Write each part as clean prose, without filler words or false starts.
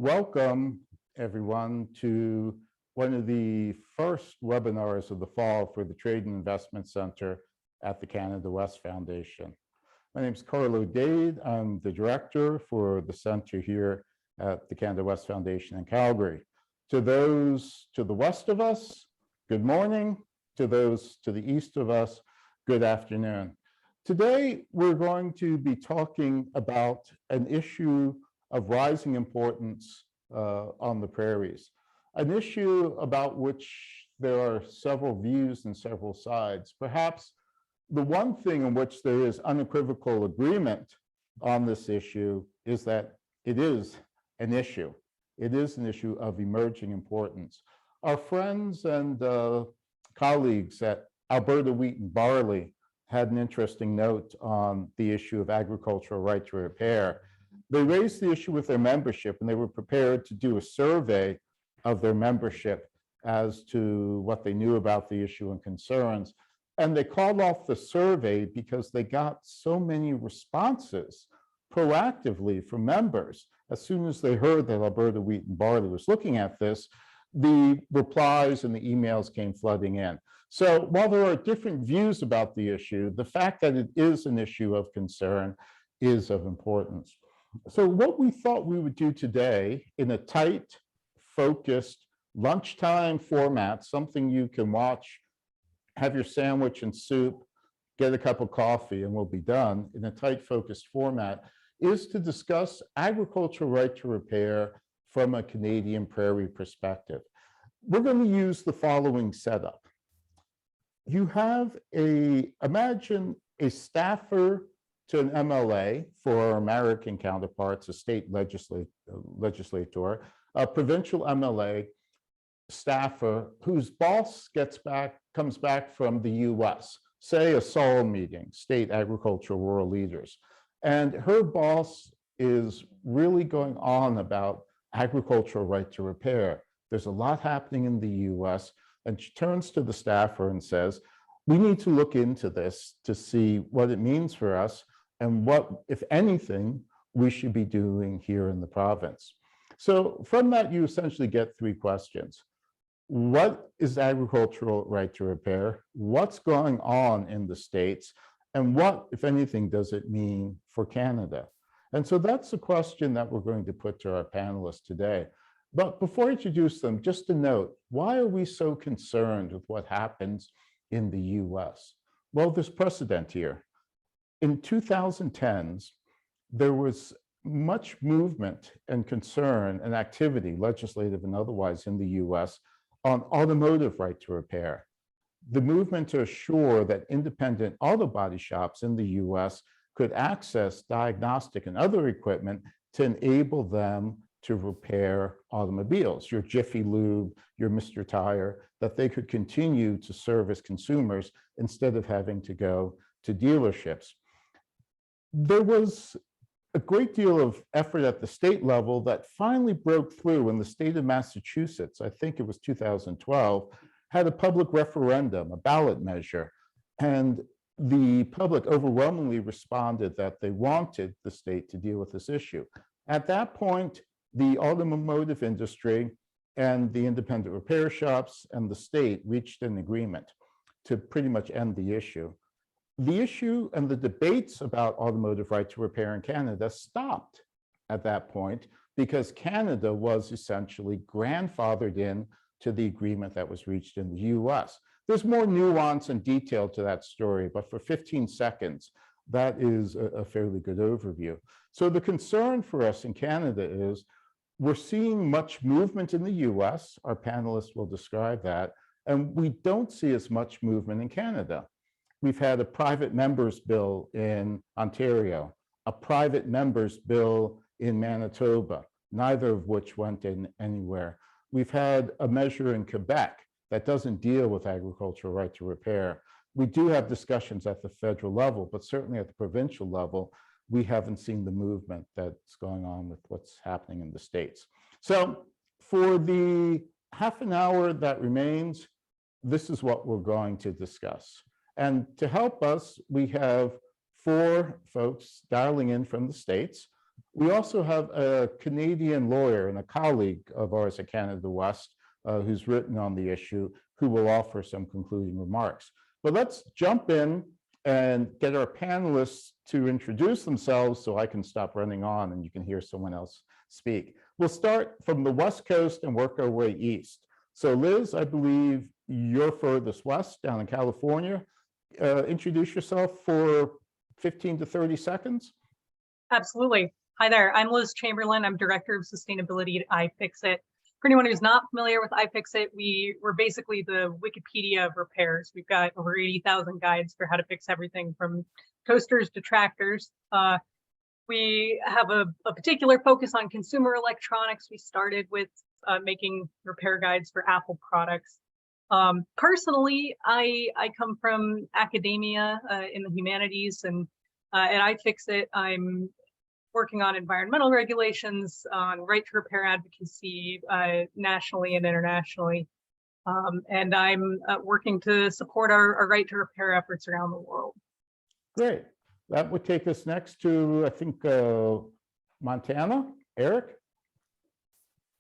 Welcome, everyone, to one of the first webinars of the fall for the Trade and Investment Center at the Canada West Foundation. My name is Carlo Dade. I'm the director for the center here at the Canada West Foundation in Calgary. To those to the west of us, good morning. To those to the east of us, good afternoon. Today, we're going to be talking about an issue of rising importance on the prairies, an issue about which there are several views and several sides. Perhaps the one thing in which there is unequivocal agreement on this issue is that it is an issue. It is an issue of emerging importance. Our friends and colleagues at Alberta Wheat and Barley had an interesting note on the issue of agricultural right to repair. They raised the issue with their membership, and they were prepared to do a survey of their membership as to what they knew about the issue and concerns. And they called off the survey because they got so many responses proactively from members. As soon as they heard that Alberta Wheat and Barley was looking at this, the replies and the emails came flooding in. So while there are different views about the issue, the fact that it is an issue of concern is of importance. So what we thought we would do today in a tight, focused, lunchtime format, something you can watch, have your sandwich and soup, get a cup of coffee, and we'll be done, in a tight, focused format, is to discuss agricultural right to repair from a Canadian prairie perspective. We're going to use the following setup. You have imagine a staffer to an MLA for our American counterparts, a state legislator, a provincial MLA staffer whose boss comes back from the US, say a SAL meeting, State Agricultural Rural Leaders. And her boss is really going on about agricultural right to repair. There's a lot happening in the US, and she turns to the staffer and says, we need to look into this to see what it means for us and what, if anything, we should be doing here in the province. So from that, you essentially get three questions. What is agricultural right to repair? What's going on in the States? And what, if anything, does it mean for Canada? And so that's the question that we're going to put to our panelists today. But before I introduce them, just a note, why are we so concerned with what happens in the US? Well, there's precedent here. In 2010s, there was much movement and concern and activity, legislative and otherwise, in the US on automotive right to repair. The movement to assure that independent auto body shops in the US could access diagnostic and other equipment to enable them to repair automobiles, your Jiffy Lube, your Mr. Tire, that they could continue to service consumers instead of having to go to dealerships. There was a great deal of effort at the state level that finally broke through when the state of Massachusetts, I think it was 2012, had a public referendum, a ballot measure, and the public overwhelmingly responded that they wanted the state to deal with this issue. At that point, the automotive industry and the independent repair shops and the state reached an agreement to pretty much end the issue. The issue and the debates about automotive right to repair in Canada stopped at that point because Canada was essentially grandfathered in to the agreement that was reached in the US. There's more nuance and detail to that story, but for 15 seconds, that is a fairly good overview. So the concern for us in Canada is we're seeing much movement in the US, our panelists will describe that, and we don't see as much movement in Canada. We've had a private members bill in Ontario, a private members bill in Manitoba, neither of which went in anywhere. We've had a measure in Quebec that doesn't deal with agricultural right to repair. We do have discussions at the federal level, but certainly at the provincial level, we haven't seen the movement that's going on with what's happening in the States. So for the half an hour that remains, this is what we're going to discuss. And to help us, we have four folks dialing in from the States. We also have a Canadian lawyer and a colleague of ours at Canada West who's written on the issue, who will offer some concluding remarks. But let's jump in and get our panelists to introduce themselves so I can stop running on and you can hear someone else speak. We'll start from the West Coast and work our way east. So Liz, I believe you're furthest west, down in California. Introduce yourself for 15 to 30 seconds. Absolutely. Hi there, I'm Liz Chamberlain. I'm Director of Sustainability at iFixit. For anyone who's not familiar with iFixit, we're basically the Wikipedia of repairs. We've got over 80,000 guides for how to fix everything from toasters to tractors. We have a particular focus on consumer electronics. We started with making repair guides for Apple products. Personally, I come from academia in the humanities, and at iFixit, I'm working on environmental regulations, on right to repair advocacy nationally and internationally. And I'm working to support our right to repair efforts around the world. Great. That would take us next to, I think, Montana. Eric?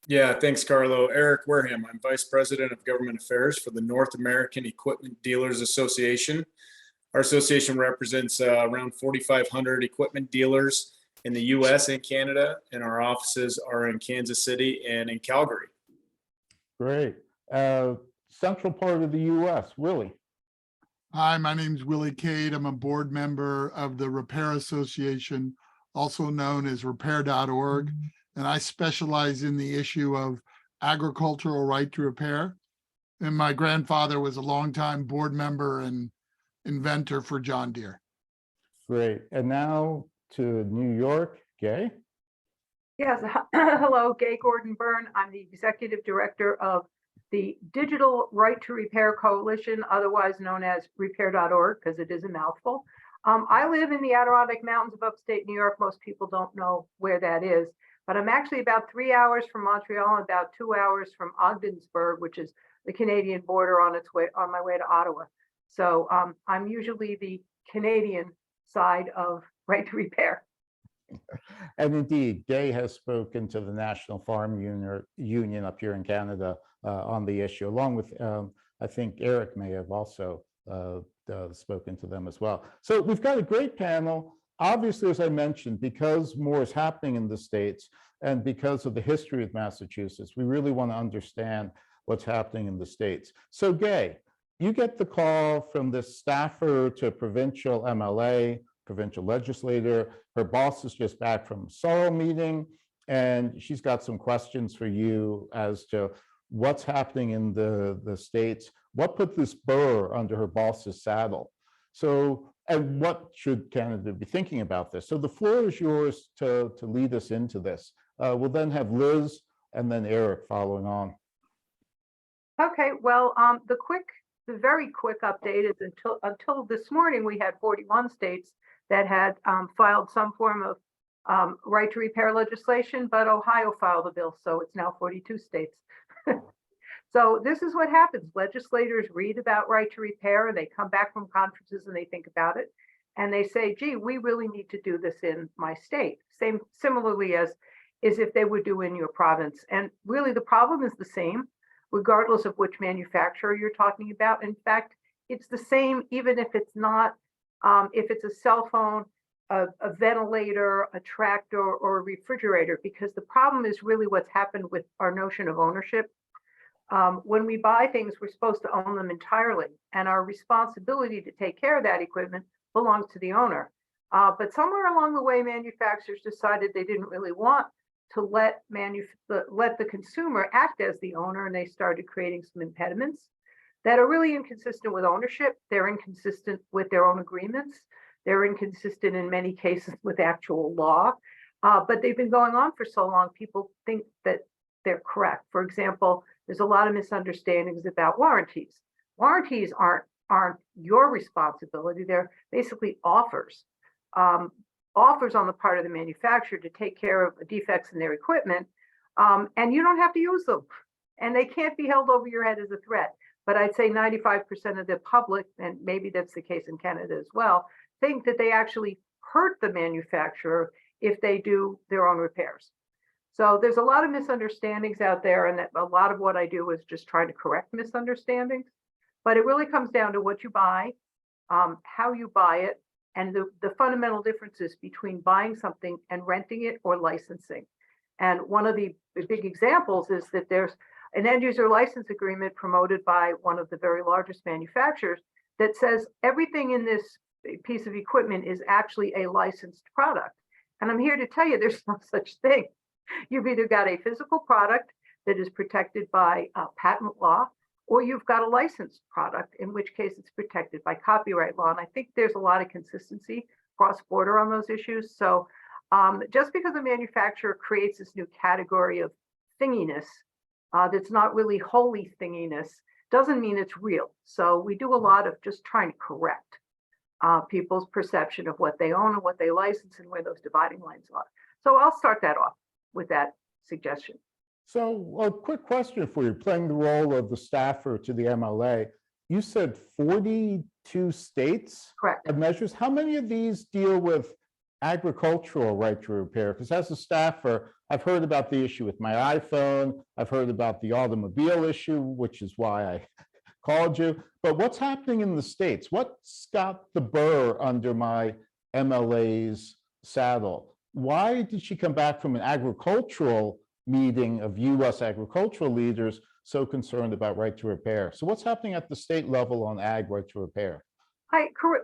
Yeah, thanks, Carlo. Eric Wareham. I'm Vice President of Government Affairs for the North American Equipment Dealers Association. Our association represents around 4,500 equipment dealers in the US and Canada, and our offices are in Kansas City and in Calgary. Great. Central part of the US, Willie. Hi, my name's Willie Cade. I'm a board member of the Repair Association, also known as repair.org, and I specialize in the issue of agricultural right to repair. And my grandfather was a longtime board member and inventor for John Deere. Great. And now to New York, Gay. Yes, hello, Gay Gordon Byrne. I'm the Executive Director of the Digital Right to Repair Coalition, otherwise known as repair.org, because it is a mouthful. I live in the Adirondack Mountains of upstate New York. Most people don't know where that is, but I'm actually about 3 hours from Montreal and about 2 hours from Ogdensburg, which is the Canadian border on my way to Ottawa. So I'm usually the Canadian side of right to repair. And indeed, Gay has spoken to the National Farm Union up here in Canada on the issue, along with, I think Eric may have also spoken to them as well. So we've got a great panel. Obviously, as I mentioned, because more is happening in the States and because of the history of Massachusetts, we really want to understand what's happening in the States. So Gay, you get the call from this staffer to a provincial MLA, provincial legislator. Her boss is just back from a sorrow meeting, and she's got some questions for you as to what's happening in the States, what put this burr under her boss's saddle. So, and what should Canada be thinking about this? So the floor is yours to lead us into this. We'll then have Liz and then Eric following on. Okay, well, the very quick update is until this morning, we had 41 states that had filed some form of right to repair legislation, but Ohio filed a bill, so it's now 42 states. So this is what happens. Legislators read about right to repair and they come back from conferences and they think about it and they say, gee, we really need to do this in my state. Similarly as if they would do in your province. And really the problem is the same, regardless of which manufacturer you're talking about. In fact, it's the same even if it's not, if it's a cell phone, a ventilator, a tractor, or a refrigerator, because the problem is really what's happened with our notion of ownership. When we buy things, we're supposed to own them entirely, and our responsibility to take care of that equipment belongs to the owner. But somewhere along the way, manufacturers decided they didn't really want to let the consumer act as the owner, and they started creating some impediments that are really inconsistent with ownership. They're inconsistent with their own agreements. They're inconsistent in many cases with actual law, but they've been going on for so long, people think that they're correct. For example, there's a lot of misunderstandings about warranties. Warranties aren't your responsibility. They're basically offers. Offers on the part of the manufacturer to take care of defects in their equipment, and you don't have to use them. And they can't be held over your head as a threat. But I'd say 95% of the public, and maybe that's the case in Canada as well, think that they actually hurt the manufacturer if they do their own repairs. So there's a lot of misunderstandings out there, and a lot of what I do is just trying to correct misunderstandings. But it really comes down to what you buy, how you buy it, and the fundamental differences between buying something and renting it or licensing. And one of the big examples is that there's an end user license agreement promoted by one of the very largest manufacturers that says everything in this piece of equipment is actually a licensed product. And I'm here to tell you there's no such thing. You've either got a physical product that is protected by patent law, or you've got a licensed product, in which case it's protected by copyright law. And I think there's a lot of consistency cross-border on those issues. So just because a manufacturer creates this new category of thinginess that's not really holy thinginess doesn't mean it's real. So we do a lot of just trying to correct people's perception of what they own and what they license and where those dividing lines are. So I'll start that off with that suggestion. So a quick question for you, playing the role of the staffer to the MLA. You said 42 states Correct. have measures. How many of these deal with agricultural right to repair? Because as a staffer, I've heard about the issue with my iPhone. I've heard about the automobile issue, which is why I called you. But what's happening in the states? What's got the burr under my MLA's saddle? Why did she come back from an agricultural meeting of US agricultural leaders so concerned about right to repair? So what's happening at the state level on ag right to repair?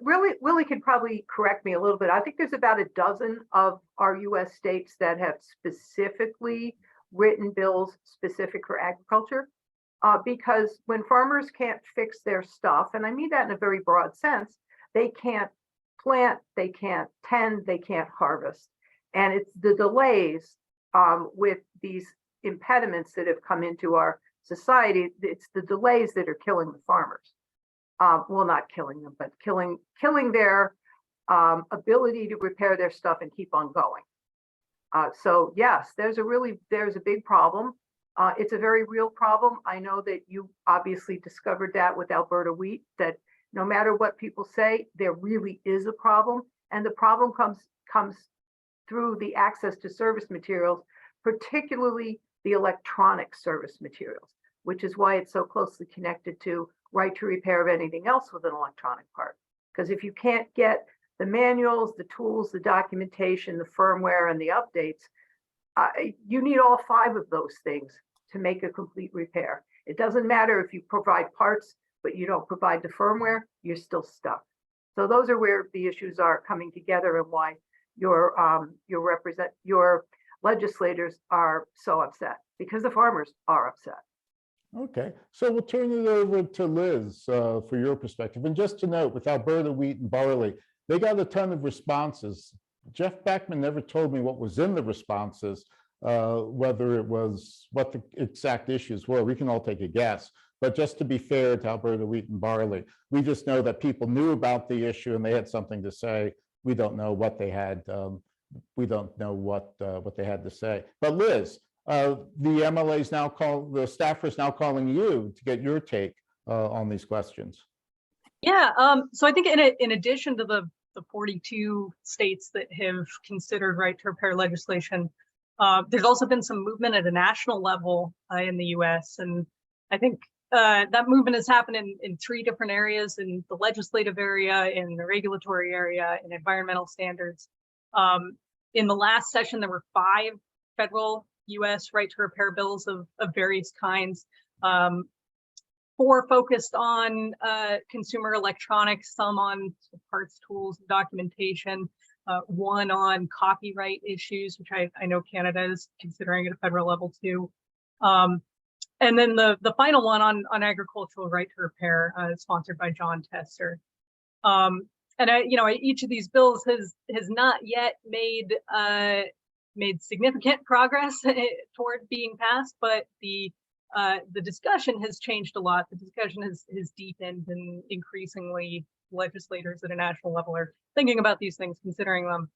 Willie could probably correct me a little bit. I think there's about a dozen of our US states that have specifically written bills specific for agriculture. Because when farmers can't fix their stuff, and I mean that in a very broad sense, they can't plant, they can't tend, they can't harvest. And it's the delays with these impediments that have come into our society. It's the delays that are killing the farmers. Well, not killing them, but killing their ability to repair their stuff and keep on going. So yes, there's a big problem. It's a very real problem. I know that you obviously discovered that with Alberta wheat, that no matter what people say, there really is a problem. And the problem comes through the access to service materials, particularly the electronic service materials, which is why it's so closely connected to right to repair of anything else with an electronic part. Because if you can't get the manuals, the tools, the documentation, the firmware, and the updates, you need all 5 of those things to make a complete repair. It doesn't matter if you provide parts, but you don't provide the firmware, you're still stuck. So those are where the issues are coming together and why your legislators are so upset, because the farmers are upset. Okay, so we'll turn it over to Liz for your perspective. And just to note, with Alberta wheat and barley, they got a ton of responses. Jeff Beckman never told me what was in the responses, whether it was what the exact issues were. We can all take a guess. But just to be fair to Alberta wheat and barley, we just know that people knew about the issue and they had something to say. We don't know what they had. We don't know what they had to say. But Liz, the MLA's now the staffer's now calling you to get your take on these questions. Yeah, so I think in addition to the 42 states that have considered right to repair legislation, there's also been some movement at a national level in the US. And I think that movement has happened in 3 different areas: in the legislative area, in the regulatory area, in environmental standards. In the last session, there were 5 federal US right to repair bills of various kinds. 4 focused on consumer electronics, some on parts, tools, and documentation, 1 on copyright issues, which I know Canada is considering at a federal level too. And then the final one on agricultural right to repair, sponsored by John Tester. And each of these bills has not yet made significant progress toward being passed, but the discussion has changed a lot. The discussion has deepened, and increasingly legislators at a national level are thinking about these things, considering them.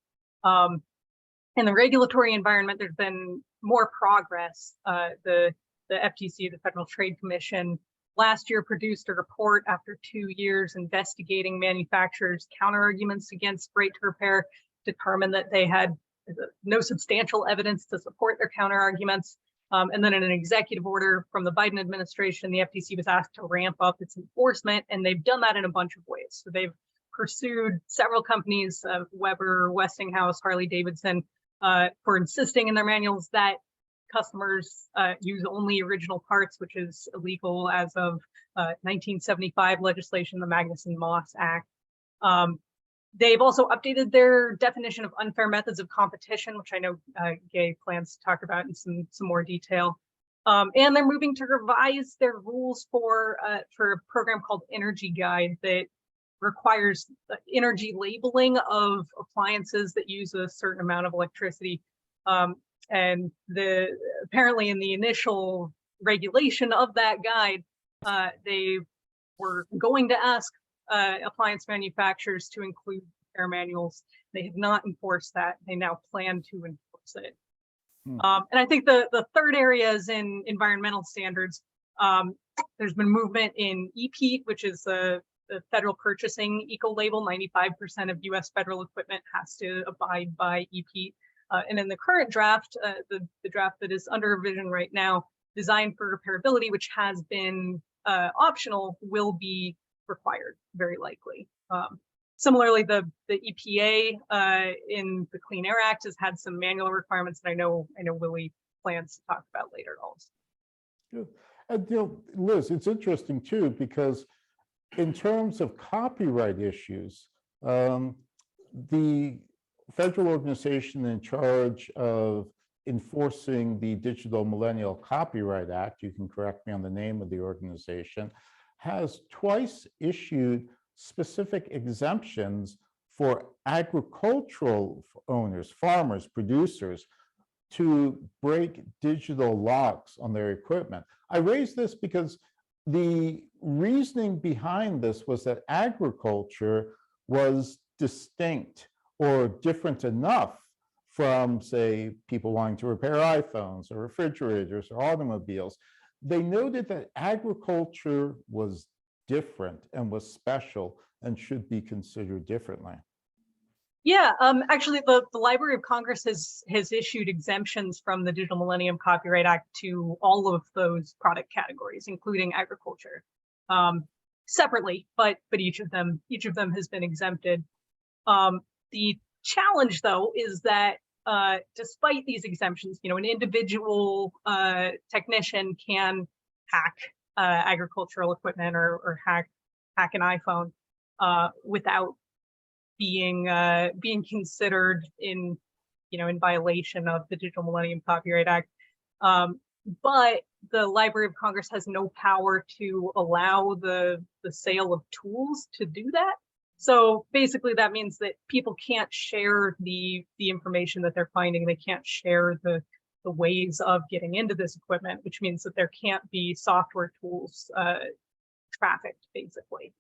In the regulatory environment, there's been more progress. The FTC, the Federal Trade Commission, last year produced a report after 2 years investigating manufacturers' counterarguments against right to repair, determined that they had no substantial evidence to support their counter arguments. And then in an executive order from the Biden administration, the FTC was asked to ramp up its enforcement, and they've done that in a bunch of ways. So they've pursued several companies, Weber, Westinghouse, Harley Davidson, for insisting in their manuals that customers use only original parts, which is illegal as of 1975 legislation, the Magnuson-Moss Act. They've also updated their definition of unfair methods of competition, which I know Gay plans to talk about in some more detail. And they're moving to revise their rules for a program called Energy Guide that requires energy labeling of appliances that use a certain amount of electricity. And apparently in the initial regulation of that guide, they were going to ask appliance manufacturers to include repair manuals. They have not enforced that. They now plan to enforce it. And I think the third area is in environmental standards. There's been movement in EPEAT, which is the federal purchasing eco-label. 95% of US federal equipment has to abide by EPEAT. And in the current draft, the draft that is under revision right now, design for repairability, which has been optional, will be required, very likely. Similarly, the EPA in the Clean Air Act has had some manual requirements that I know Willie plans to talk about later also. Good. And Liz, it's interesting too, because in terms of copyright issues, the federal organization in charge of enforcing the Digital Millennial Copyright Act, you can correct me on the name of the organization, has twice issued specific exemptions for agricultural owners, farmers, producers, to break digital locks on their equipment. I raise this because the reasoning behind this was that agriculture was distinct or different enough from, say, people wanting to repair iPhones or refrigerators or automobiles. They noted that agriculture was different and was special and should be considered differently. Yeah, actually, the Library of Congress has issued exemptions from the Digital Millennium Copyright Act to all of those product categories, including agriculture, separately, but each of them has been exempted. The challenge, though, is that despite these exemptions, an individual technician can hack agricultural equipment or hack an iPhone without being considered in violation of the Digital Millennium Copyright Act. But the Library of Congress has no power to allow the sale of tools to do that. So basically that means that people can't share the information that they're finding. They can't share the ways of getting into this equipment, which means that there can't be software tools trafficked, basically.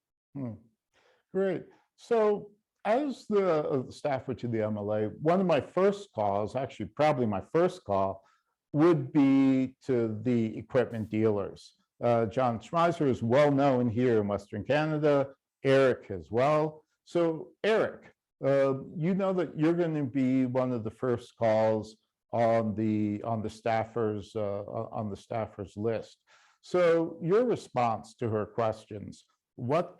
Great. So as the staffer to the MLA, one of my first calls, actually probably my first call, would be to the equipment dealers. John Schmeiser is well known here in Western Canada, Eric as well. So Eric, you know that you're going to be one of the first calls on the staffers list. So your response to her questions: what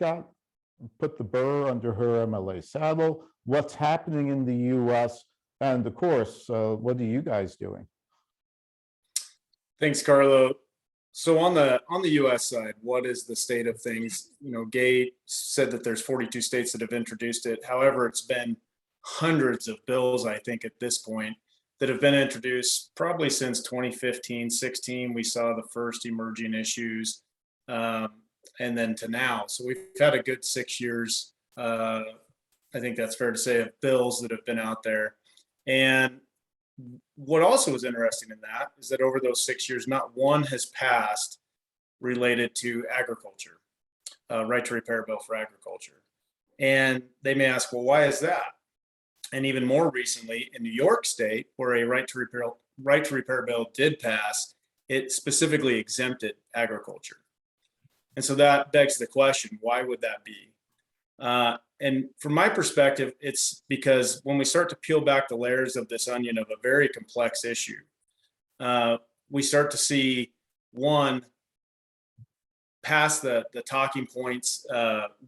put the burr under her MLA saddle? What's happening in the U.S. and of course, what are you guys doing? Thanks, Carlo. So on the U.S. side, what is the state of things? Gay said that there's 42 states that have introduced it. However, it's been hundreds of bills, I think, at this point, that have been introduced probably since 2015, 16. We saw the first emerging issues, and then to now. So we've had a good 6 years, I think that's fair to say, of bills that have been out there. And what also is interesting in that is that over those 6 years, not one has passed related to agriculture, right to repair bill for agriculture. And they may ask, well, why is that? And even more recently, in New York State, where a right to repair bill did pass, it specifically exempted agriculture. And so that begs the question, why would that be? And from my perspective, it's because when we start to peel back the layers of this onion of a very complex issue, we start to see, one, past the talking points,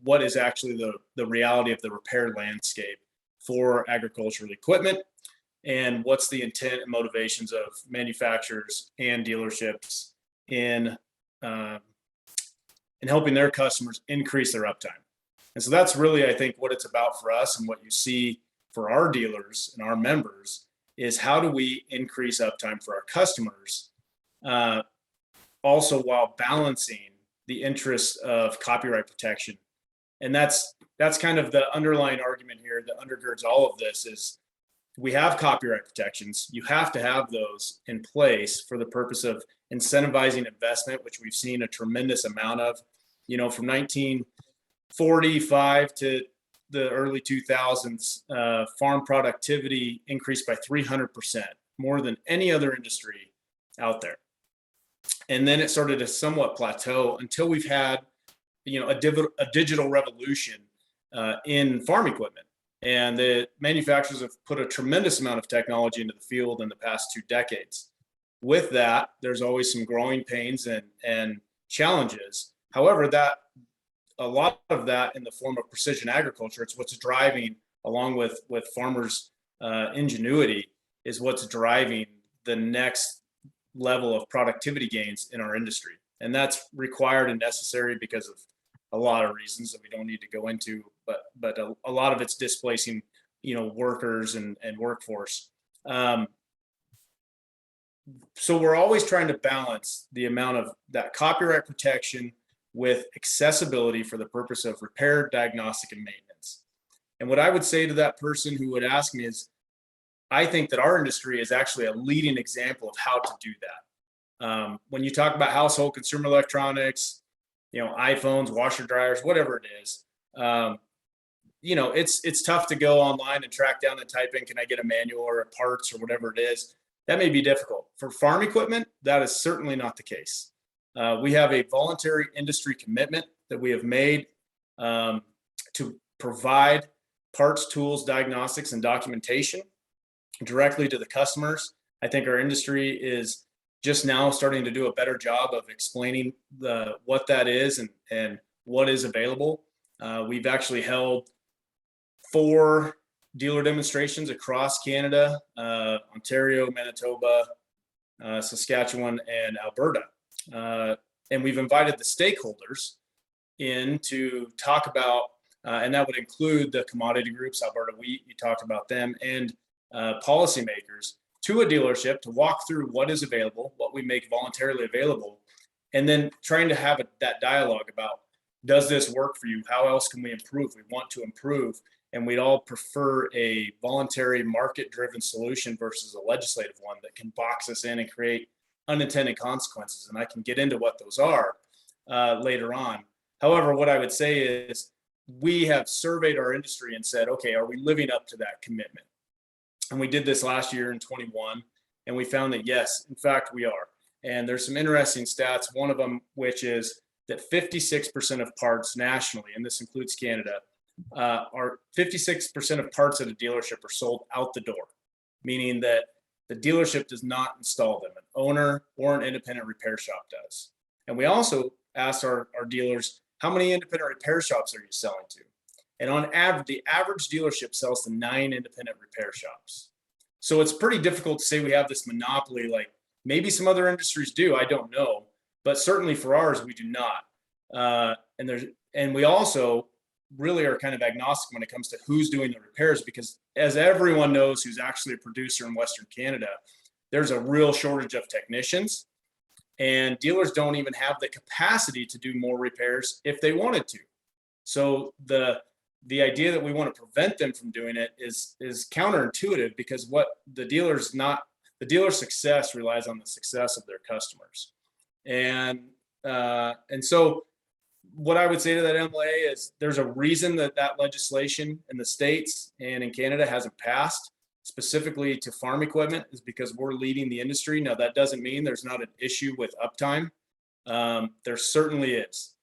what is actually the reality of the repair landscape for agricultural equipment, and what's the intent and motivations of manufacturers and dealerships in helping their customers increase their uptime. And so that's really, I think, what it's about for us, and what you see for our dealers and our members is how do we increase uptime for our customers, also while balancing the interests of copyright protection. And that's kind of the underlying argument here that undergirds all of this is we have copyright protections. You have to have those in place for the purpose of incentivizing investment, which we've seen a tremendous amount of, from 1945 to the early 2000s, farm productivity increased by 300%, more than any other industry out there. And then it started to somewhat plateau until we've had, a digital revolution in farm equipment. And the manufacturers have put a tremendous amount of technology into the field in the past 2 decades. With that, there's always some growing pains and challenges. However, a lot of that in the form of precision agriculture, it's what's driving, along with farmers' ingenuity, is what's driving the next level of productivity gains in our industry. And that's required and necessary because of a lot of reasons that we don't need to go into, but a lot of it's displacing, workers and workforce. So we're always trying to balance the amount of that copyright protection with accessibility for the purpose of repair, diagnostic, and maintenance. And what I would say to that person who would ask me is, I think that our industry is actually a leading example of how to do that. When you talk about household consumer electronics, iPhones, washer dryers, whatever it is, it's tough to go online and track down and type in, can I get a manual or a parts or whatever it is? That may be difficult. For farm equipment, that is certainly not the case. We have a voluntary industry commitment that we have made to provide parts, tools, diagnostics, and documentation directly to the customers. I think our industry is just now starting to do a better job of explaining what that is and what is available. We've actually held 4 dealer demonstrations across Canada, Ontario, Manitoba, Saskatchewan, and Alberta. And we've invited the stakeholders in to talk about, and that would include the commodity groups, Alberta Wheat, you talked about them, and policymakers, to a dealership to walk through what is available, what we make voluntarily available, and then trying to have that dialogue about, does this work for you? How else can we improve? We want to improve, and we'd all prefer a voluntary market-driven solution versus a legislative one that can box us in and create unintended consequences. And I can get into what those are later on. However, what I would say is we have surveyed our industry and said, okay, are we living up to that commitment? And we did this last year in 21, and we found that yes, in fact, we are. And there's some interesting stats, one of them, which is that 56% of parts nationally, and this includes Canada, are 56% of parts at a dealership are sold out the door, meaning that the dealership does not install them. An owner or an independent repair shop does. And we also asked our dealers, how many independent repair shops are you selling to? And on average, the average dealership sells to 9 independent repair shops. So it's pretty difficult to say we have this monopoly, like maybe some other industries do, I don't know, but certainly for ours, we do not. And we also really are kind of agnostic when it comes to who's doing the repairs, because as everyone knows who's actually a producer in Western Canada, there's a real shortage of technicians, and dealers don't even have the capacity to do more repairs if they wanted to. So the idea that we want to prevent them from doing it is counterintuitive, because what the dealer's success relies on the success of their customers. And so what I would say to that MLA is there's a reason that legislation in the States and in Canada hasn't passed specifically to farm equipment, is because we're leading the industry. Now, that doesn't mean there's not an issue with uptime. There certainly is.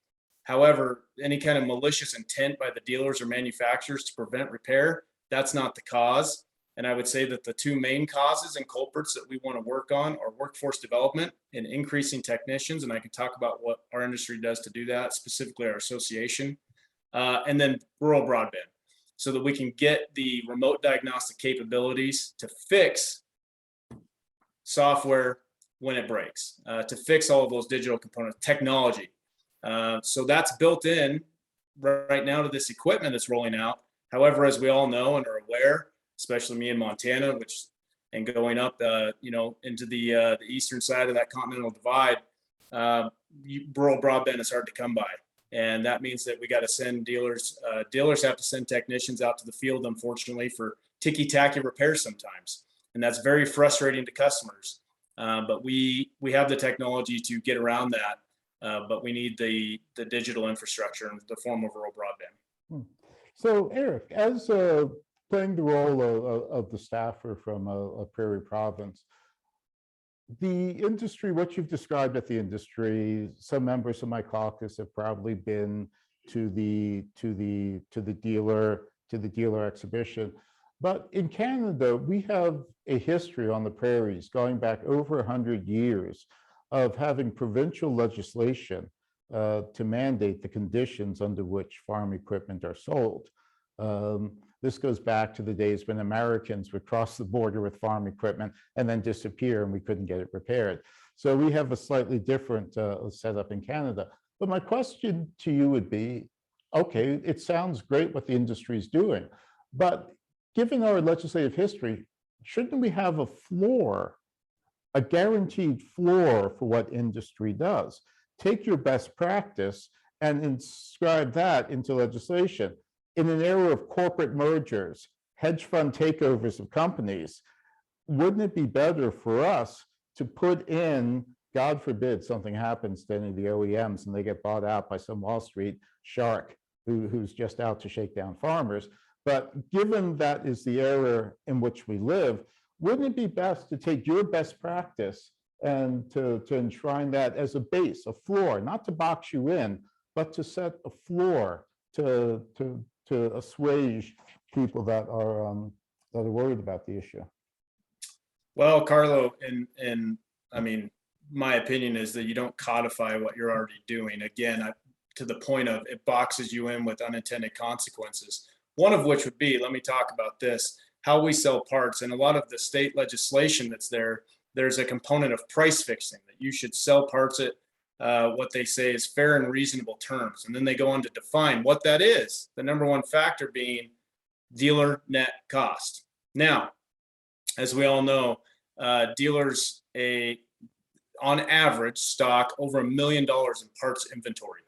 However, any kind of malicious intent by the dealers or manufacturers to prevent repair, that's not the cause. And I would say that the two main causes and culprits that we want to work on are workforce development and increasing technicians. And I can talk about what our industry does to do that, specifically our association, and then rural broadband, so that we can get the remote diagnostic capabilities to fix software when it breaks, to fix all of those digital components, technology. So that's built in right now to this equipment that's rolling out. However, as we all know and are aware, especially me in Montana, and going up, into the eastern side of that continental divide, rural broadband is hard to come by. And that means that we got to send dealers have to send technicians out to the field, unfortunately, for ticky-tacky repairs sometimes. And that's very frustrating to customers. But we have the technology to get around that. But we need the digital infrastructure in the form of rural broadband. So Eric, as playing the role of the staffer from a prairie province, the industry, what you've described at the industry, some members of my caucus have probably been to the dealer exhibition. But in Canada, we have a history on the prairies going back over 100 years of having provincial legislation to mandate the conditions under which farm equipment are sold. This goes back to the days when Americans would cross the border with farm equipment and then disappear and we couldn't get it repaired. So we have a slightly different setup in Canada. But my question to you would be, okay, it sounds great what the industry is doing, but given our legislative history, shouldn't we have a floor, a guaranteed floor for what industry does? Take your best practice and inscribe that into legislation. In an era of corporate mergers, hedge fund takeovers of companies, wouldn't it be better for us to put in, God forbid something happens to any of the OEMs and they get bought out by some Wall Street shark who's just out to shake down farmers? But given that is the era in which we live, wouldn't it be best to take your best practice and to enshrine that as a base, a floor, not to box you in, but to set a floor to assuage people that are worried about the issue? Well, Carlo, and I mean, my opinion is that you don't codify what you're already doing. Again, to the point of it boxes you in with unintended consequences. One of which would be, let me talk about this, how we sell parts. And a lot of the state legislation that's there's a component of price fixing, that you should sell parts at what they say is fair and reasonable terms. And then they go on to define what that is, the number one factor being dealer net cost. Now, as we all know, dealers on average stock over $1 million in parts inventory.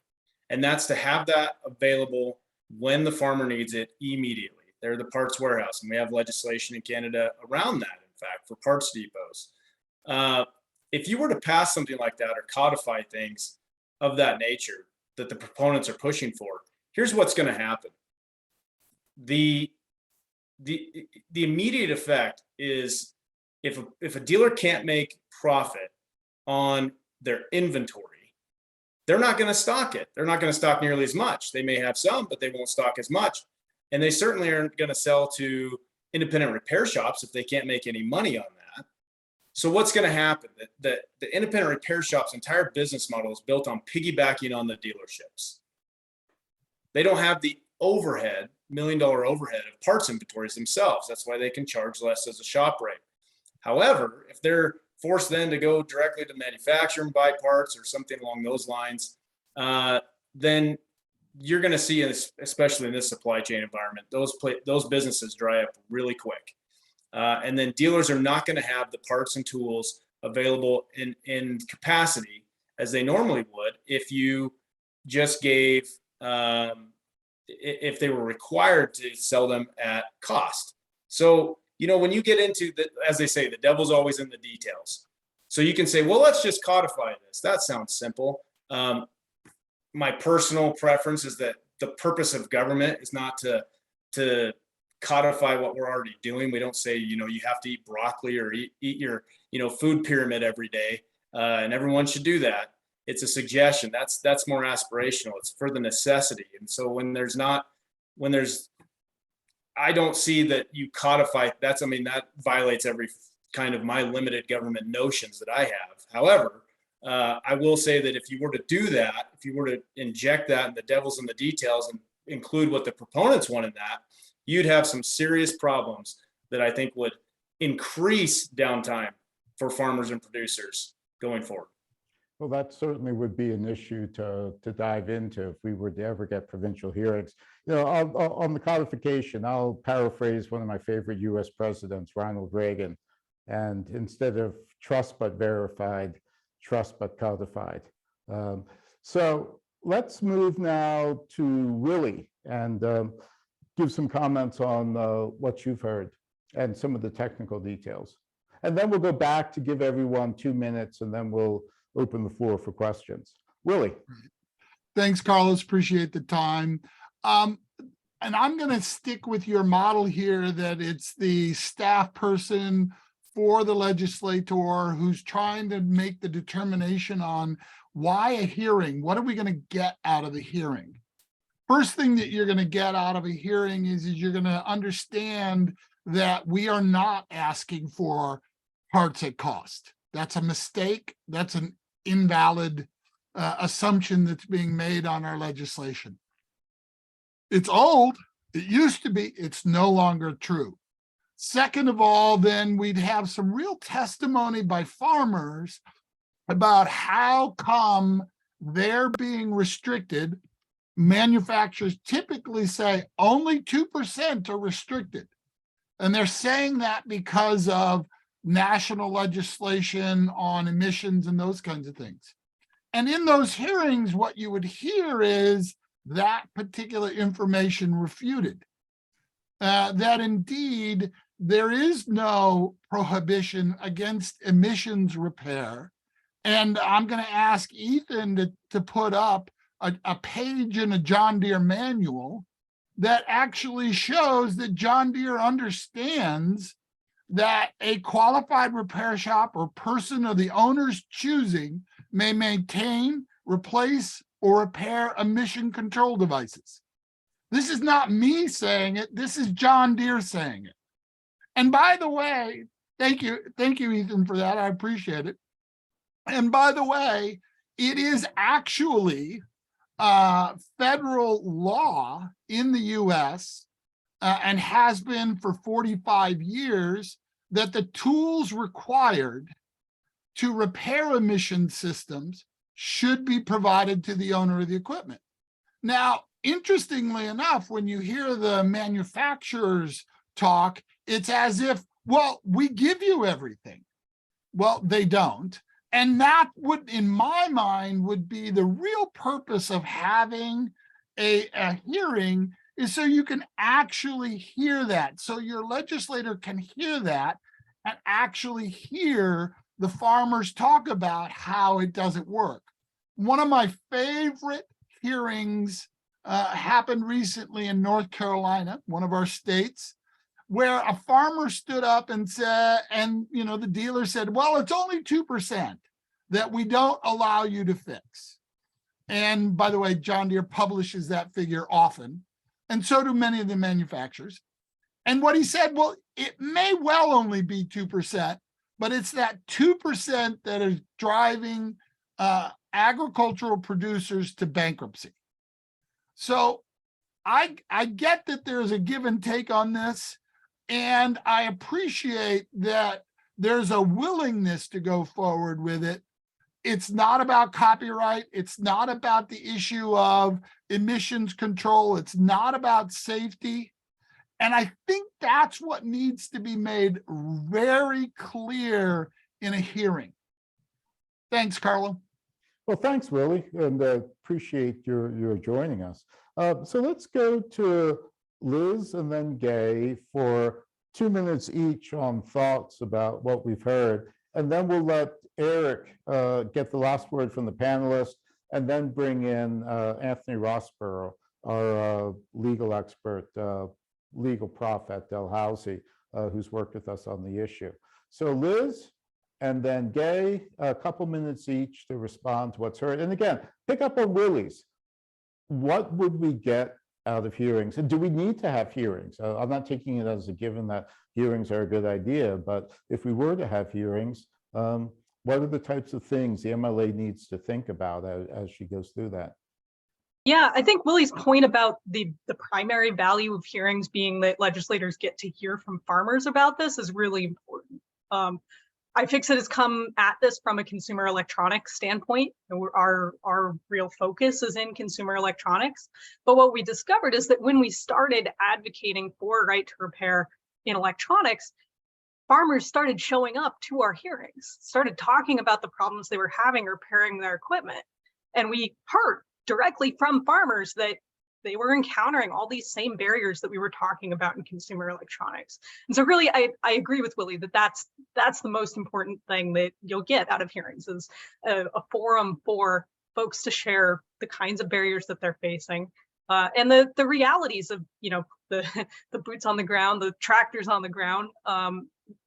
And that's to have that available when the farmer needs it immediately. They're the parts warehouse, and we have legislation in Canada around that, in fact, for parts depots. If you were to pass something like that or codify things of that nature that the proponents are pushing for, here's what's going to happen. The immediate effect is if a dealer can't make profit on their inventory, they're not going to stock it. They're not going to stock nearly as much. They may have some, but they won't stock as much. And they certainly aren't going to sell to independent repair shops if they can't make any money on that. So what's going to happen? The independent repair shop's entire business model is built on piggybacking on the dealerships. They don't have the overhead, $1 million overhead of parts inventories themselves. That's why they can charge less as a shop rate. However, if they're forced then to go directly to manufacturer and buy parts or something along those lines, then you're going to see, especially in this supply chain environment, those businesses dry up really quick. And then dealers are not going to have the parts and tools available in capacity as they normally would if you just gave, if they were required to sell them at cost. So, when you get into as they say, the devil's always in the details. So you can say, well, let's just codify this. That sounds simple. My personal preference is that the purpose of government is not to codify what we're already doing. We don't say, you have to eat broccoli or eat your, food pyramid every day. And everyone should do that. it's a suggestion. That's more aspirational. It's for the necessity. And so when there's, I don't see that you codify, that violates every kind of my limited government notions that I have. However, I will say that if you were to do that, if you were to inject that and the devil's in the details and include what the proponents want in that, you'd have some serious problems that I think would increase downtime for farmers and producers going forward. Well, that certainly would be an issue to dive into if we were to ever get provincial hearings. On the codification, I'll paraphrase one of my favorite US presidents, Ronald Reagan, and instead of trust but verified, trust but codified. So let's move now to Willie and give some comments on what you've heard and some of the technical details. And then we'll go back to give everyone 2 minutes, and then we'll open the floor for questions. Willie. Thanks, Carlos. Appreciate the time. And I'm going to stick with your model here that it's the staff person for the legislator who's trying to make the determination on why a hearing. What are we going to get out of the hearing? First thing that you're going to get out of a hearing is you're going to understand that we are not asking for parts at cost. That's a mistake. That's an invalid assumption that's being made on our legislation. It's old. It used to be. It's no longer true. Second of all, then we'd have some real testimony by farmers about how come they're being restricted. Manufacturers typically say only 2% are restricted. And they're saying that because of national legislation on emissions and those kinds of things. And in those hearings, what you would hear is that particular information refuted. That indeed, there is no prohibition against emissions repair. And I'm going to ask Ethan to put up a page in a John Deere manual that actually shows that John Deere understands that a qualified repair shop or person of the owner's choosing may maintain, replace, or repair emission control devices. This is not me saying it. This is John Deere saying it. And by the way, thank you, Ethan, for that. I appreciate it. And by the way, it is actually federal law in the US and has been for 45 years that the tools required to repair emission systems should be provided to the owner of the equipment. Now, interestingly enough, when you hear the manufacturers talk, it's as if, well, we give you everything. Well, they don't. And that would, in my mind, would be the real purpose of having a hearing, is so you can actually hear that. So your legislator can hear that and actually hear the farmers talk about how it doesn't work. One of my favorite hearings happened recently in North Carolina, one of our states, where a farmer stood up and said, and the dealer said, well, it's only 2% that we don't allow you to fix. And by the way, John Deere publishes that figure often, and so do many of the manufacturers. And what he said, well, it may well only be 2%, but it's that 2% that is driving agricultural producers to bankruptcy. So I get that there's a give and take on this, and I appreciate that there's a willingness to go forward with it. It's not about copyright. It's not about the issue of emissions control. It's not about safety. And I think that's what needs to be made very clear in a hearing. Thanks, Carlo. Well, thanks, Willie, and appreciate your joining us. So let's go to Liz and then Gay for 2 minutes each on thoughts about what we've heard. And then we'll let Eric get the last word from the panelists, and then bring in Anthony Rossborough, our legal expert, legal prof at Dalhousie, who's worked with us on the issue. So Liz, and then Gay, a couple minutes each to respond to what's heard. And again, pick up on Willie's. What would we get out of hearings? And do we need to have hearings? I'm not taking it as a given that hearings are a good idea, but if we were to have hearings, what are the types of things the MLA needs to think about as she goes through that? Yeah, I think Willie's point about the primary value of hearings being that legislators get to hear from farmers about this is really important. iFixit has come at this from a consumer electronics standpoint. And our real focus is in consumer electronics. But what we discovered is that when we started advocating for right to repair in electronics, farmers started showing up to our hearings, started talking about the problems they were having repairing their equipment. And we heard directly from farmers that they were encountering all these same barriers that we were talking about in consumer electronics. And so really, I agree with Willie that that's the most important thing that you'll get out of hearings is a forum for folks to share the kinds of barriers that they're facing and the realities of, you know, the boots on the ground, the tractors on the ground,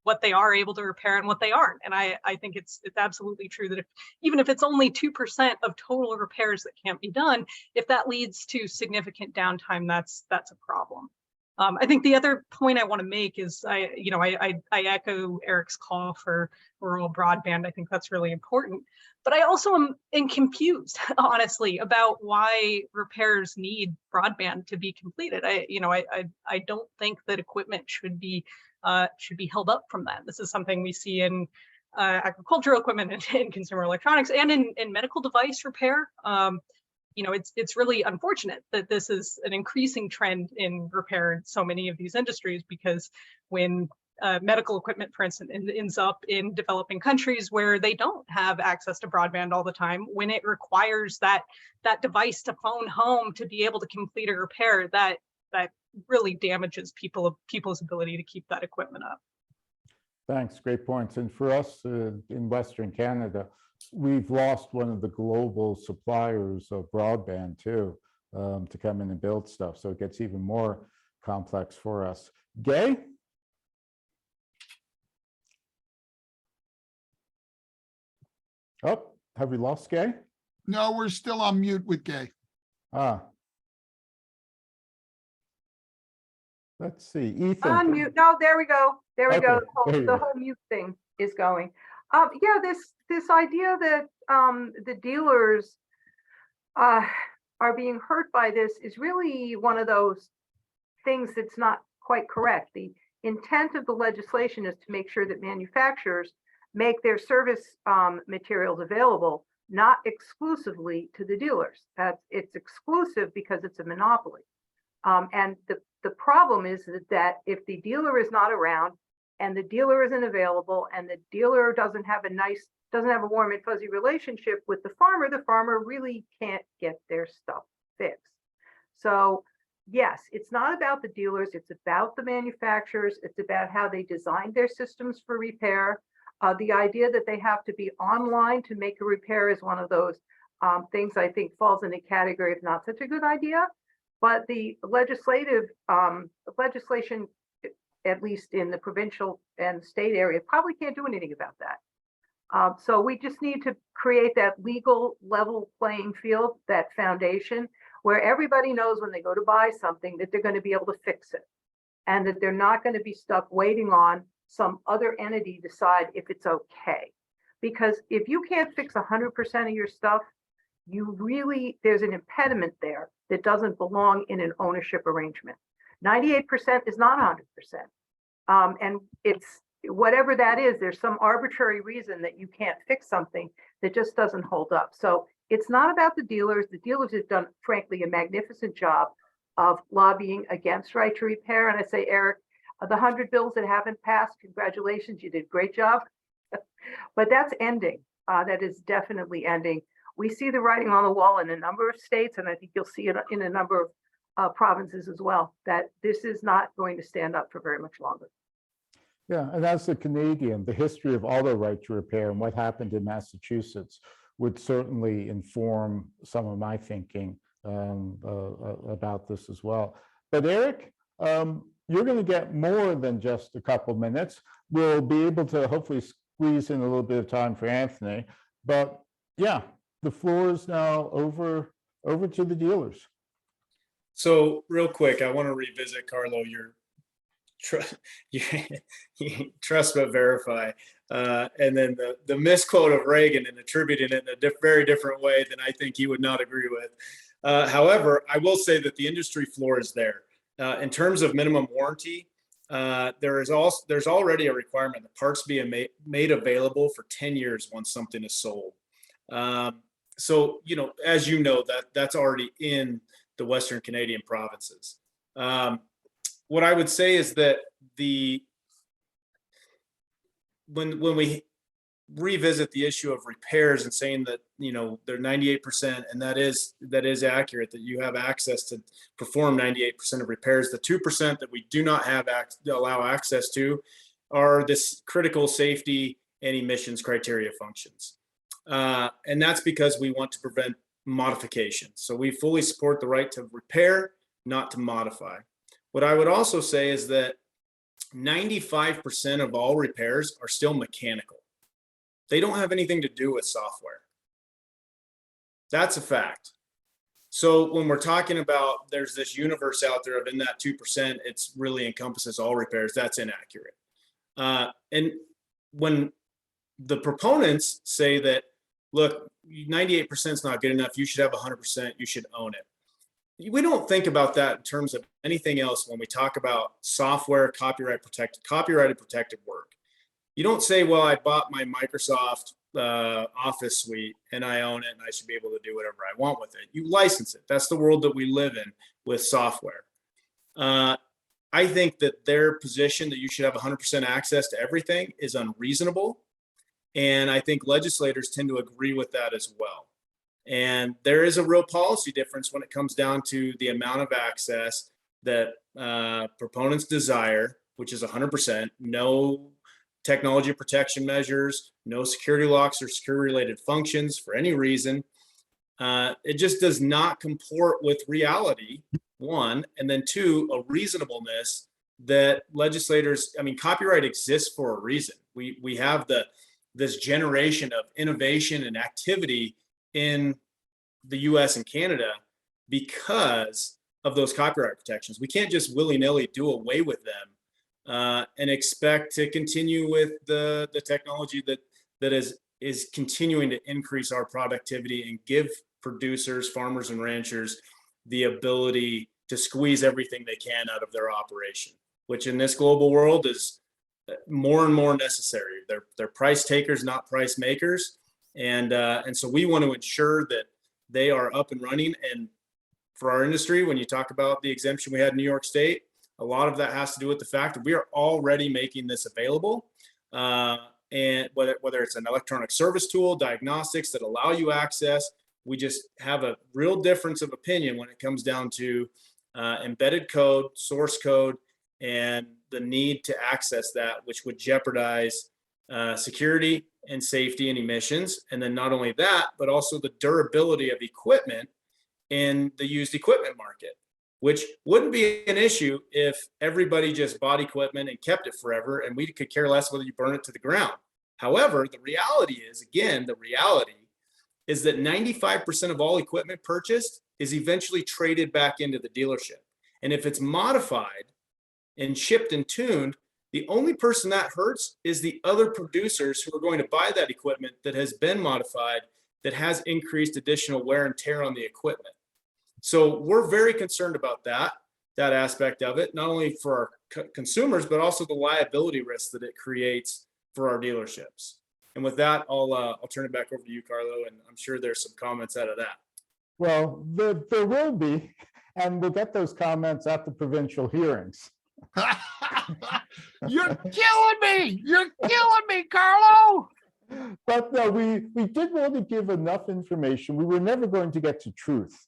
what they are able to repair and what they aren't. And I think it's absolutely true that even if it's only 2% of total repairs that can't be done, if that leads to significant downtime, that's a problem. I think the other point I want to make is I echo Eric's call for rural broadband. I think that's really important. But I also am confused, honestly, about why repairs need broadband to be completed. I don't think that equipment should be held up from that. This is something we see in agricultural equipment and in consumer electronics and in medical device repair. It's really unfortunate that this is an increasing trend in repair in so many of these industries, because when medical equipment, for instance, ends up in developing countries where they don't have access to broadband all the time, when it requires that device to phone home to be able to complete a repair, that really damages people's ability to keep that equipment up. Thanks, great points. And for us in Western Canada, we've lost one of the global suppliers of broadband too, to come in and build stuff. So it gets even more complex for us. Gay? Oh, have we lost Gay? No, we're still on mute with Gay. Let's see, Ethan. Unmute. No, there we go. There we go. Okay, there you The go. whole mute thing is going. Yeah, this idea that the dealers are being hurt by this is really one of those things that's not quite correct. The intent of the legislation is to make sure that manufacturers make their service materials available, not exclusively to the dealers. It's exclusive because it's a monopoly. And the problem is that if the dealer is not around and the dealer isn't available and the dealer doesn't have a warm and fuzzy relationship with the farmer really can't get their stuff fixed. So yes, it's not about the dealers, it's about the manufacturers, it's about how they design their systems for repair. The idea that they have to be online to make a repair is one of those things I think falls in the category of not such a good idea. But the legislation, at least in the provincial and state area, probably can't do anything about that. So we just need to create that legal level playing field, that foundation, where everybody knows when they go to buy something that they're going to be able to fix it, and that they're not going to be stuck waiting on some other entity decide if it's okay. Because if you can't fix 100% of your stuff, there's an impediment there that doesn't belong in an ownership arrangement. 98% is not 100%. And it's whatever that is, there's some arbitrary reason that you can't fix something that just doesn't hold up. So it's not about the dealers. The dealers have done, frankly, a magnificent job of lobbying against right to repair. And I say, Eric, the 100 bills that haven't passed, congratulations, you did a great job. But that's ending. That is definitely ending. We see the writing on the wall in a number of states, and I think you'll see it in a number of provinces as well, that this is not going to stand up for very much longer. Yeah, and as a Canadian, the history of auto right to repair and what happened in Massachusetts would certainly inform some of my thinking about this as well. But Eric, you're going to get more than just a couple minutes. We'll be able to hopefully squeeze in a little bit of time for Anthony. But yeah, the floor is now over to the dealers. So real quick, I want to revisit, Carlo, your trust but verify. And then the misquote of Reagan and attributing it in a very different way than I think you would not agree with. However, I will say that the industry floor is there. In terms of minimum warranty, there's already a requirement that parts be made available for 10 years once something is sold. So, as you know, that's already in the Western Canadian provinces. What I would say is that when we revisit the issue of repairs and saying that they're 98%, and that is accurate, that you have access to perform 98% of repairs. The 2% that we do not have allow access to are this critical safety and emissions criteria functions, and that's because we want to prevent modification. So we fully support the right to repair, not to modify. What I would also say is that 95% of all repairs are still mechanical. They don't have anything to do with software. That's a fact. So when we're talking about there's this universe out there of in that 2%, it's really encompasses all repairs. That's inaccurate. And when the proponents say that, look, 98% is not good enough, you should have 100%, you should own it. We don't think about that in terms of anything else when we talk about software, copyrighted protected work. You don't say, well, I bought my Microsoft Office suite and I own it and I should be able to do whatever I want with it. You license it. That's the world that we live in with software. I think that their position that you should have 100% access to everything is unreasonable. And I think legislators tend to agree with that as well. And there is a real policy difference when it comes down to the amount of access that proponents desire, which is 100%, no technology protection measures, no security locks or security related functions for any reason. It just does not comport with reality, one, and then two, a reasonableness that legislators, copyright exists for a reason. We have this generation of innovation and activity in the US and Canada because of those copyright protections. We can't just willy-nilly do away with them and expect to continue with the technology that is continuing to increase our productivity and give producers, farmers, and ranchers the ability to squeeze everything they can out of their operation, which in this global world is more and more necessary. They're price takers, not price makers. And so we want to ensure that they are up and running. And for our industry, when you talk about the exemption we had in New York State, a lot of that has to do with the fact that we are already making this available. And whether it's an electronic service tool, diagnostics that allow you access, we just have a real difference of opinion when it comes down to embedded code, source code, and the need to access that, which would jeopardize security and safety and emissions. And then not only that, but also the durability of equipment in the used equipment market, which wouldn't be an issue if everybody just bought equipment and kept it forever and we could care less whether you burn it to the ground. However, the reality is that 95% of all equipment purchased is eventually traded back into the dealership. And if it's modified and shipped and tuned, the only person that hurts is the other producers who are going to buy that equipment that has been modified, that has increased additional wear and tear on the equipment. So we're very concerned about that aspect of it, not only for our consumers, but also the liability risk that it creates for our dealerships. And with that, I'll turn it back over to you, Carlo, and I'm sure there's some comments out of that. Well, there will be, and we'll get those comments at the provincial hearings. You're killing me. You're killing me, Carlo. But no, we did want to give enough information. We were never going to get to truth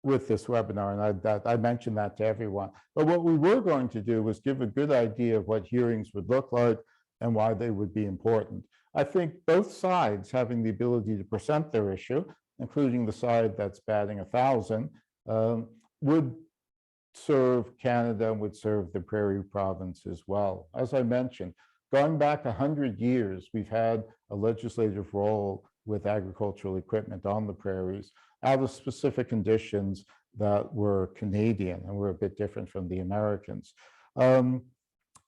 with this webinar, and I mentioned that to everyone. But what we were going to do was give a good idea of what hearings would look like and why they would be important. I think both sides having the ability to present their issue, including the side that's batting 1,000, would serve Canada and would serve the Prairie Province as well. As I mentioned, going back 100 years, we've had a legislative role with agricultural equipment on the prairies out of specific conditions that were Canadian and were a bit different from the Americans.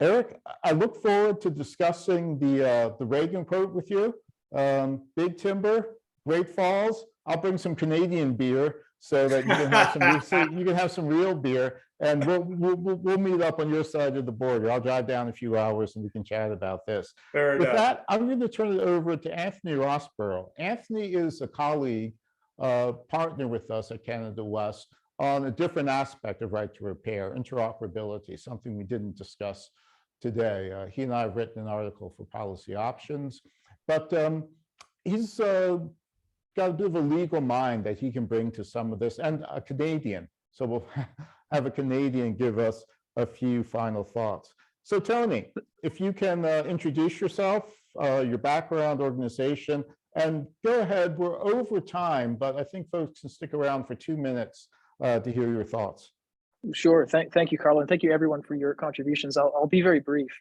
Eric, I look forward to discussing the Reagan quote with you. Big timber, Great Falls. I'll bring some Canadian beer so that you can have some. You can have some real beer, and we'll meet up on your side of the border. I'll drive down a few hours and we can chat about this. Fair With enough. that, I'm going to turn it over to Anthony Rossborough. Anthony is a colleague, partner with us at Canada West on a different aspect of right to repair, interoperability, something we didn't discuss today. He and I have written an article for Policy Options, but he's got a bit of a legal mind that he can bring to some of this, and a Canadian. So we'll have a Canadian give us a few final thoughts. So Tony, if you can introduce yourself, your background, organization, and go ahead. We're over time, but I think folks can stick around for 2 minutes to hear your thoughts. Sure. Thank you, Carlo, and thank you everyone for your contributions. I'll be very brief.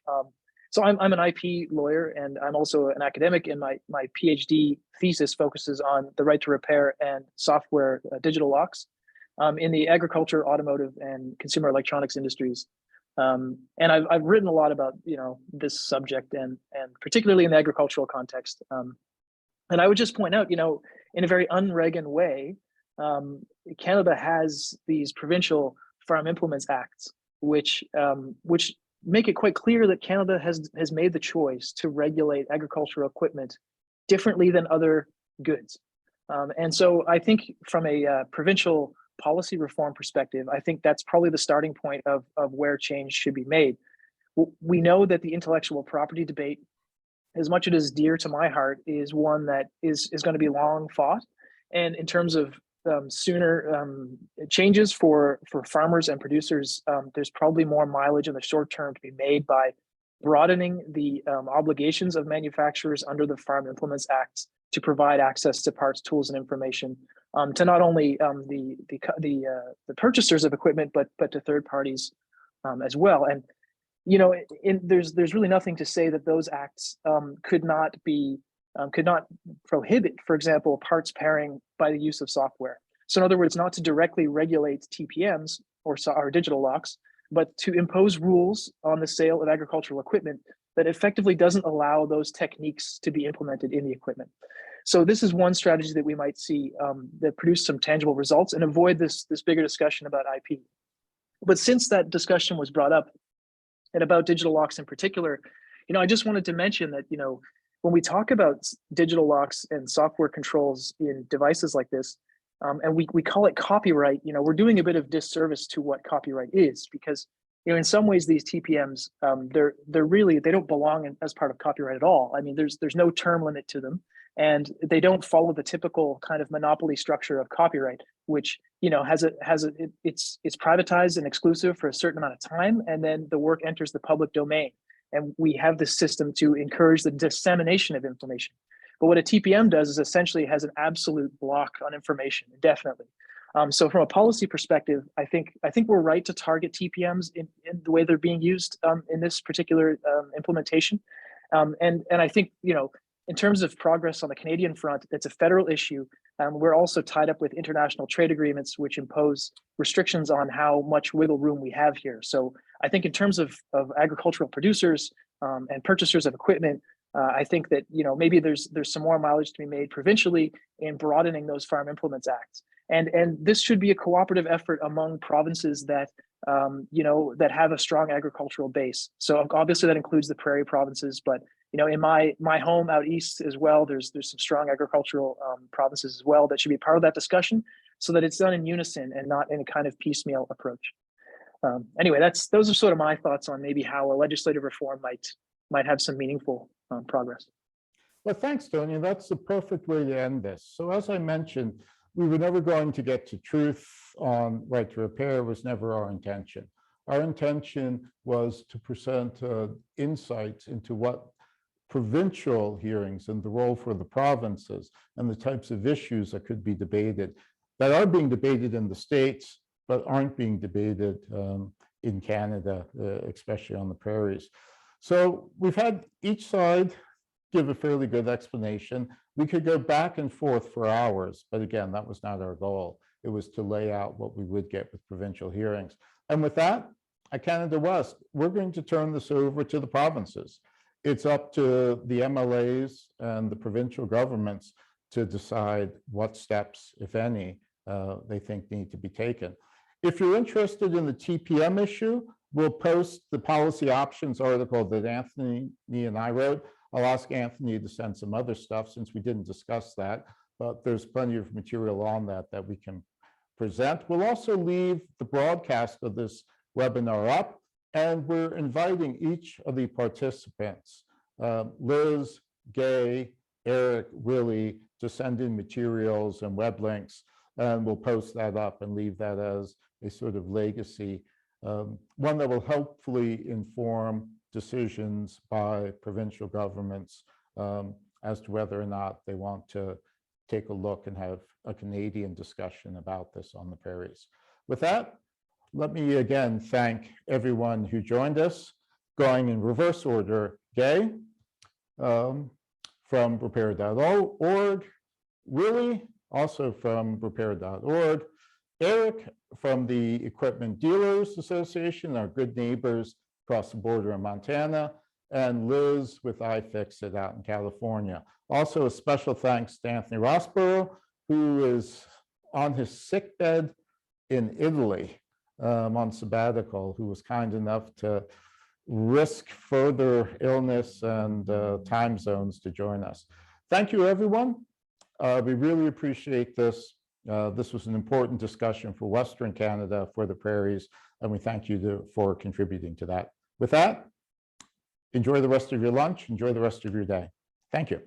So I'm an IP lawyer, and I'm also an academic, and my PhD thesis focuses on the right to repair and software digital locks in the agriculture, automotive, and consumer electronics industries. And I've written a lot about this subject, and particularly in the agricultural context. And I would just point out, in a very un-Reagan way, Canada has these provincial Farm Implements Acts, which make it quite clear that Canada has made the choice to regulate agricultural equipment differently than other goods. And so I think from a provincial policy reform perspective, I think that's probably the starting point of where change should be made. We know that the intellectual property debate, as much as it is dear to my heart, is one that is going to be long fought. And in terms of sooner changes for farmers and producers, there's probably more mileage in the short term to be made by broadening the obligations of manufacturers under the Farm Implements Act to provide access to parts, tools, and information to not only the purchasers of equipment, but to third parties as well. And there's really nothing to say that those acts could not prohibit, for example, parts pairing by the use of software. So in other words, not to directly regulate TPMs or digital locks, but to impose rules on the sale of agricultural equipment that effectively doesn't allow those techniques to be implemented in the equipment. So this is one strategy that we might see that produce some tangible results and avoid this bigger discussion about IP. But since that discussion was brought up, and about digital locks in particular, I just wanted to mention that, when we talk about digital locks and software controls in devices like this, and we call it copyright, we're doing a bit of disservice to what copyright is, because, in some ways these TPMs, they don't belong as part of copyright at all. I mean, there's no term limit to them, and they don't follow the typical kind of monopoly structure of copyright, which it's privatized and exclusive for a certain amount of time, and then the work enters the public domain. And we have this system to encourage the dissemination of information. But what a TPM does is essentially has an absolute block on information indefinitely. So from a policy perspective, I think we're right to target TPMs in the way they're being used in this particular implementation. And I think, in terms of progress on the Canadian front, it's a federal issue. We're also tied up with international trade agreements, which impose restrictions on how much wiggle room we have here. So I think in terms of agricultural producers and purchasers of equipment, I think that maybe there's some more mileage to be made provincially in broadening those Farm Implements Acts. And this should be a cooperative effort among provinces that that have a strong agricultural base. So obviously that includes the prairie provinces, but in my home out east as well, there's some strong agricultural provinces as well that should be part of that discussion, so that it's done in unison and not in a kind of piecemeal approach. Anyway, those are sort of my thoughts on maybe how a legislative reform might have some meaningful progress. Well, thanks, Tony. That's the perfect way to end this. So as I mentioned, we were never going to get to truth on right to repair. Was never our intention. Our intention was to present insights into what provincial hearings and the role for the provinces and the types of issues that could be debated, that are being debated in the States, but aren't being debated in Canada, especially on the prairies. So we've had each side give a fairly good explanation. We could go back and forth for hours, but again, that was not our goal. It was to lay out what we would get with provincial hearings. And with that, at Canada West, we're going to turn this over to the provinces. It's up to the MLAs and the provincial governments to decide what steps, if any, they think need to be taken. If you're interested in the TPM issue, we'll post the policy options article that Anthony and I wrote. I'll ask Anthony to send some other stuff since we didn't discuss that, but there's plenty of material on that we can present. We'll also leave the broadcast of this webinar up, and we're inviting each of the participants, Liz, Gay, Eric, Willie, to send in materials and web links, and we'll post that up and leave that as a sort of legacy, one that will hopefully inform decisions by provincial governments as to whether or not they want to take a look and have a Canadian discussion about this on the prairies. With that, let me again thank everyone who joined us. Going in reverse order, Gay from repair.org, Willie, also from repair.org, Eric from the Equipment Dealers Association, our good neighbors across the border in Montana, and Liz with iFixit out in California. Also, a special thanks to Anthony Rossborough, who is on his sickbed in Italy on sabbatical, who was kind enough to risk further illness and time zones to join us. Thank you, everyone. We really appreciate this. This was an important discussion for Western Canada, for the prairies, and we thank you for contributing to that. With that, enjoy the rest of your lunch, enjoy the rest of your day. Thank you.